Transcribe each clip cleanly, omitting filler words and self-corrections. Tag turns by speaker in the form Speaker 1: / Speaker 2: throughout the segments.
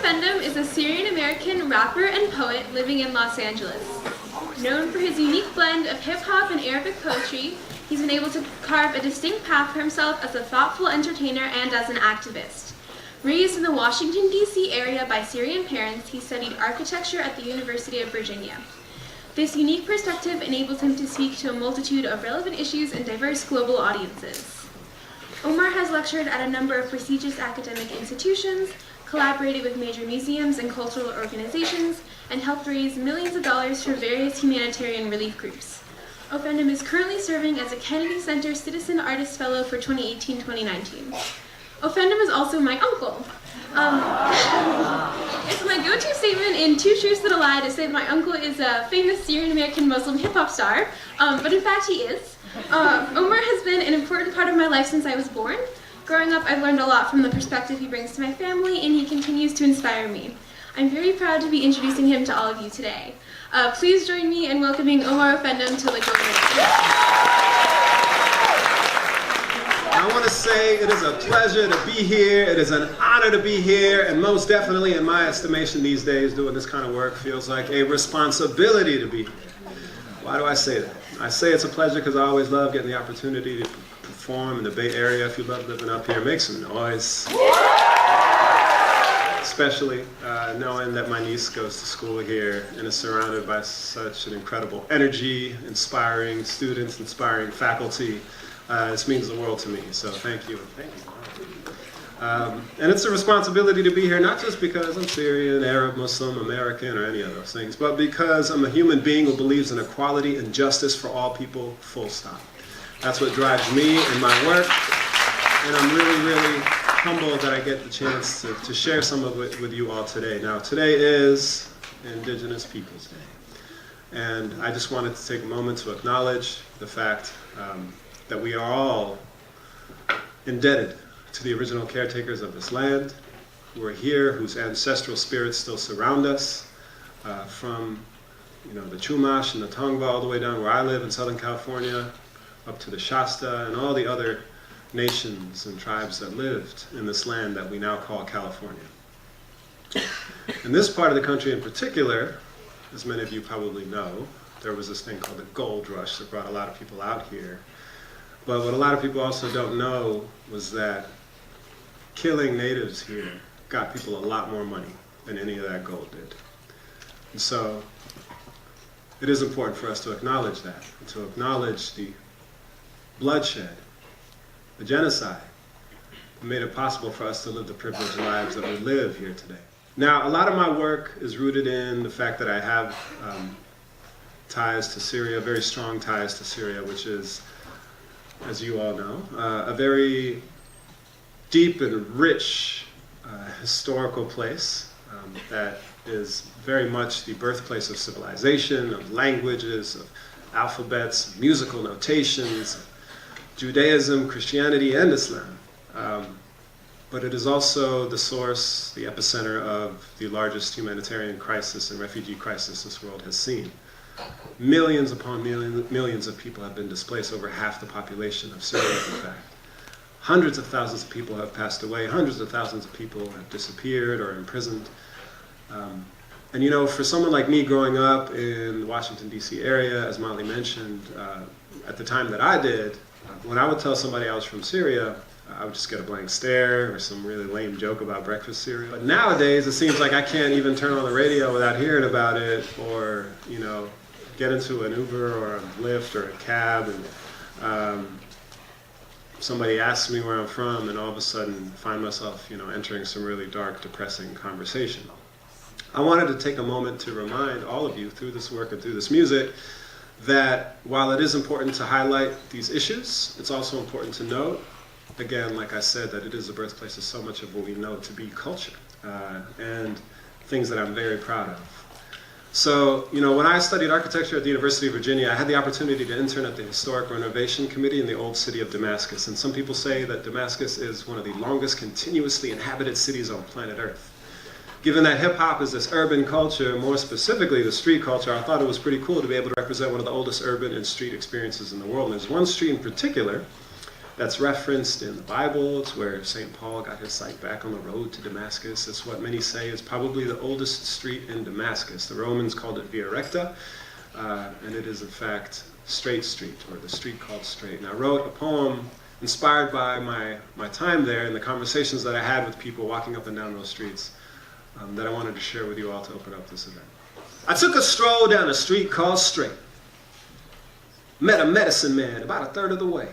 Speaker 1: Offendum is a Syrian-American rapper and poet living in Los Angeles. Known for his unique blend of hip-hop and Arabic poetry, he's been able to carve a distinct path for himself as a thoughtful entertainer and as an activist. Raised in the Washington, D.C. area by Syrian parents, he studied architecture at the University of Virginia. This unique perspective enables him to speak to a multitude of relevant issues and diverse global audiences. Omar has lectured at a number of prestigious academic institutions, collaborated with major museums and cultural organizations, and helped raise millions of dollars for various humanitarian relief groups. Offendum is currently serving as a Kennedy Center Citizen Artist Fellow for 2018-2019. Offendum is also my uncle. It's my go-to statement in Two Truths and a Lie to say that my uncle is a famous Syrian-American Muslim hip-hop star, but in fact he is. Omar has been an important part of my life since I was born. Growing up, I've learned a lot from the perspective he brings to my family, and he continues to inspire me. I'm very proud to be introducing him to all of you today. Please join me in welcoming Omar Offendum to Lick-Wilmerding.
Speaker 2: I want to say it is a pleasure to be here. It is an honor to be here, and most definitely, in my estimation these days, doing this kind of work feels like a responsibility to be here. Why do I say that? I say it's a pleasure because I always love getting the opportunity to perform in the Bay Area. If you love living up here, make some noise. Especially knowing that my niece goes to school here and is surrounded by such an incredible energy, inspiring students, inspiring faculty. This means the world to me, so thank you. Thank you. And it's a responsibility to be here, not just because I'm Syrian, Arab, Muslim, American, or any of those things, but because I'm a human being who believes in equality and justice for all people, full stop. That's what drives me in my work, and I'm really, really humbled that I get the chance to share some of it with you all today. Now, today is Indigenous Peoples Day, and I just wanted to take a moment to acknowledge the fact that we are all indebted to the original caretakers of this land, who are here, whose ancestral spirits still surround us, from the Chumash and the Tongva all the way down where I live in Southern California, up to the Shasta and all the other nations and tribes that lived in this land that we now call California. In this part of the country in particular, as many of you probably know, there was this thing called the gold rush that brought a lot of people out here. But what a lot of people also don't know was that killing natives here got people a lot more money than any of that gold did. And so it is important for us to acknowledge that, and to acknowledge the bloodshed, the genocide that made it possible for us to live the privileged lives that we live here today. Now, a lot of my work is rooted in the fact that I have ties to Syria, very strong ties to Syria, which is, as you all know, a very deep and rich historical place that is very much the birthplace of civilization, of languages, of alphabets, musical notations, Judaism, Christianity, and Islam. But it is also the source, the epicenter of the largest humanitarian crisis and refugee crisis this world has seen. Millions upon millions of people have been displaced, over half the population of Syria, in fact. Hundreds of thousands of people have passed away, hundreds of thousands of people have disappeared or imprisoned. And for someone like me growing up in the Washington, D.C. area, as Molly mentioned, at the time that I did, when I would tell somebody I was from Syria, I would just get a blank stare or some really lame joke about breakfast cereal. But nowadays, it seems like I can't even turn on the radio without hearing about it, or, get into an Uber or a Lyft or a cab, and somebody asks me where I'm from, and all of a sudden find myself, entering some really dark, depressing conversation. I wanted to take a moment to remind all of you through this work and through this music that while it is important to highlight these issues, it's also important to note, again, like I said, that it is the birthplace of so much of what we know to be culture, and things that I'm very proud of. So, when I studied architecture at the University of Virginia, I had the opportunity to intern at the Historic Renovation Committee in the old city of Damascus. And some people say that Damascus is one of the longest continuously inhabited cities on planet Earth. Given that hip-hop is this urban culture, more specifically the street culture, I thought it was pretty cool to be able to represent one of the oldest urban and street experiences in the world. And there's one street in particular that's referenced in the Bible. It's where St. Paul got his sight back on the road to Damascus. It's what many say is probably the oldest street in Damascus. The Romans called it Via Recta, and it is in fact Straight Street, or the street called Straight. And I wrote a poem inspired by my time there and the conversations that I had with people walking up and down those streets that I wanted to share with you all to open up this event. I took a stroll down a street called Straight. Met a medicine man about a third of the way.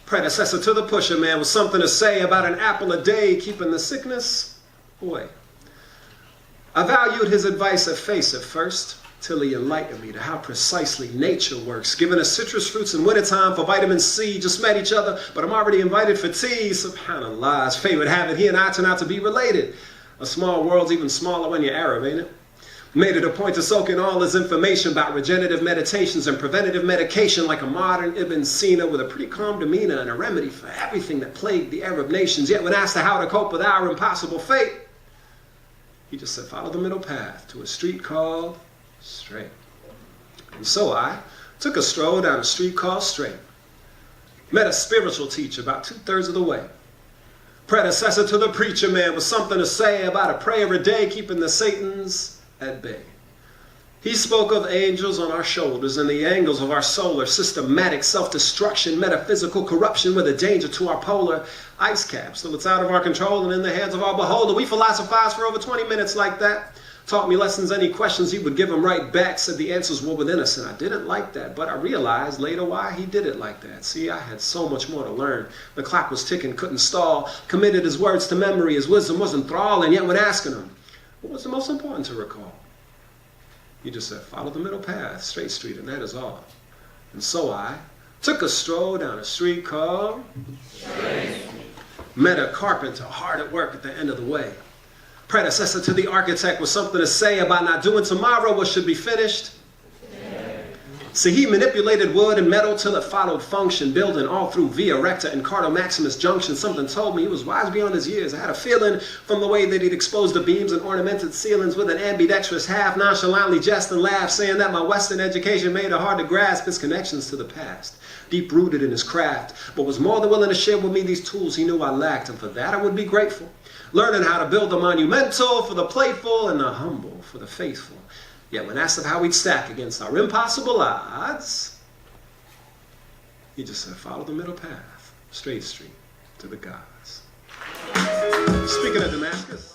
Speaker 2: Predecessor to the pusher man with something to say about an apple a day keeping the sickness away. I valued his advice at face at first, till he enlightened me to how precisely nature works. Giving us citrus fruits in wintertime for vitamin C. Just met each other, but I'm already invited for tea. SubhanAllah, his favorite habit, he and I turn out to be related. A small world's even smaller when you're Arab, ain't it? Made it a point to soak in all his information about regenerative meditations and preventative medication like a modern Ibn Sina with a pretty calm demeanor and a remedy for everything that plagued the Arab nations. Yet when asked how to cope with our impossible fate, he just said, follow the middle path to a street called Straight. And so I took a stroll down a street called Straight. Met a spiritual teacher about 2/3 of the way. Predecessor to the preacher man with something to say about a prayer a day keeping the Satans at bay. He spoke of angels on our shoulders and the angles of our solar, systematic self-destruction, metaphysical corruption with a danger to our polar ice caps till it's out of our control and in the hands of our beholder. We philosophized for over 20 minutes like that. Taught me lessons, any questions he would give them right back, said the answers were within us, and I didn't like that, but I realized later why he did it like that. See, I had so much more to learn. The clock was ticking, couldn't stall, committed his words to memory, his wisdom was enthralling, yet when asking him, what was the most important to recall? He just said, follow the middle path, Straight Street, and that is all. And so I took a stroll down a street called Straight. Met a carpenter hard at work at the end of the way. Predecessor to the architect with something to say about not doing tomorrow what should be finished. See, he manipulated wood and metal till it followed function, building all through Via Recta and Cardo Maximus Junction. Something told me he was wise beyond his years. I had a feeling from the way that he'd exposed the beams and ornamented ceilings with an ambidextrous half, nonchalantly jest and laugh, saying that my Western education made it hard to grasp his connections to the past, deep-rooted in his craft, but was more than willing to share with me these tools he knew I lacked, and for that I would be grateful. Learning how to build the monumental for the playful and the humble for the faithful. Yet when asked of how we'd stack against our impossible odds, he just said, follow the middle path, Straight Street to the gods. Speaking of Damascus,